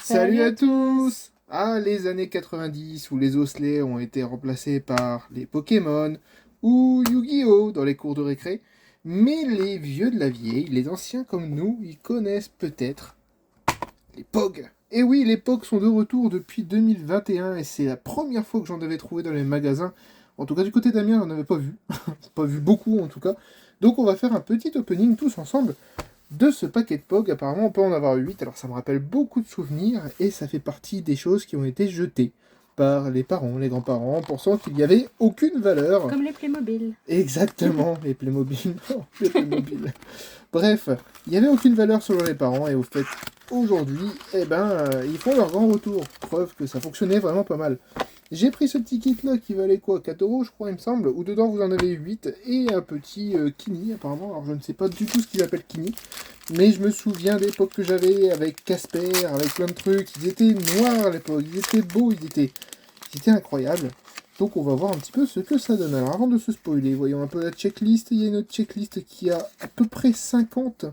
Salut à tous! Ah, les années 90 où les osselets ont été remplacés par les Pokémon ou Yu-Gi-Oh! Dans les cours de récré. Mais les vieux de la vieille, les anciens comme nous, ils connaissent peut-être les POG. Et oui, les POG sont de retour depuis 2021 et c'est la première fois que j'en avais trouvé dans les magasins. En tout cas, du côté d'Amiens, j'en avais pas vu. Pas vu beaucoup en tout cas. Donc on va faire un petit opening tous ensemble de ce paquet de POG. Apparemment, on peut en avoir 8, alors ça me rappelle beaucoup de souvenirs, et ça fait partie des choses qui ont été jetées par les parents, les grands-parents, pensant qu'il n'y avait aucune valeur. Comme les Playmobil. Exactement, les Playmobil. Non, les Playmobil. Bref, il n'y avait aucune valeur selon les parents, et au fait, aujourd'hui, ils font leur grand retour. Preuve que ça fonctionnait vraiment pas mal. J'ai pris ce petit kit là qui valait quoi, 4 euros je crois il me semble, où dedans vous en avez 8 et un petit Kini apparemment, alors je ne sais pas du tout ce qu'ils appellent Kini, mais je me souviens d'époque que j'avais avec Casper, avec plein de trucs, ils étaient noirs à l'époque, ils étaient beaux, ils étaient incroyables. Donc on va voir un petit peu ce que ça donne. Alors avant de se spoiler, voyons un peu la checklist, il y a une autre checklist qui a à peu près 50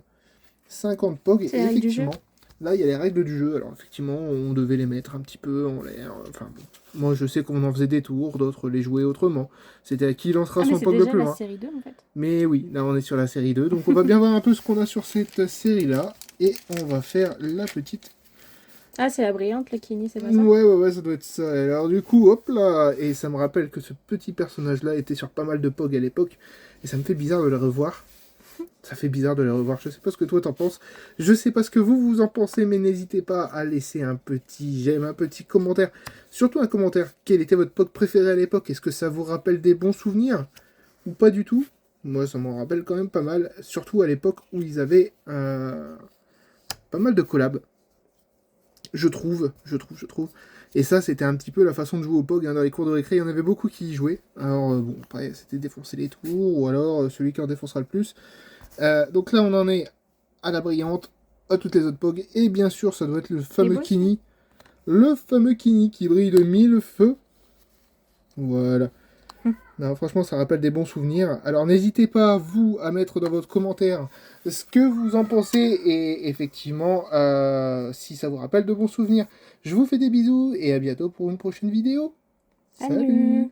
POG, et effectivement... Là, il y a les règles du jeu. Alors, effectivement, on devait les mettre un petit peu en l'air. Enfin, bon. Moi, je sais qu'on en faisait des tours, d'autres les jouaient autrement. C'était à qui lancera son POG le plus loin. C'est déjà la série 2, en fait. Mais oui, là, on est sur la série 2. Donc, on va bien voir un peu ce qu'on a sur cette série-là. Et on va faire la petite... Ah, c'est la brillante, le Kini, c'est pas ça? Ouais, ça doit être ça. Alors, du coup, hop là. Et ça me rappelle que ce petit personnage-là était sur pas mal de POG à l'époque. Et ça me fait bizarre de le revoir. Ça fait bizarre de les revoir. Je sais pas ce que toi t'en penses. Je sais pas ce que vous en pensez, mais n'hésitez pas à laisser un petit j'aime, un petit commentaire. Surtout un commentaire. Quel était votre POG préféré à l'époque? Est-ce que ça vous rappelle des bons souvenirs? Ou pas du tout? Moi, ça m'en rappelle quand même pas mal. Surtout à l'époque où ils avaient pas mal de collabs. Je trouve. Et ça, c'était un petit peu la façon de jouer au POG. Dans les cours de récré, il y en avait beaucoup qui y jouaient. Alors, bon, après, c'était défoncer les tours, ou alors celui qui en défoncera le plus. Donc là, on en est à la brillante, à toutes les autres POG, et bien sûr, ça doit être le fameux Kini. Le fameux Kini qui brille de 1000 feux. Voilà. Non, franchement, ça rappelle des bons souvenirs. Alors, n'hésitez pas, vous, à mettre dans votre commentaire ce que vous en pensez, et effectivement, si ça vous rappelle de bons souvenirs. Je vous fais des bisous, et à bientôt pour une prochaine vidéo. Salut.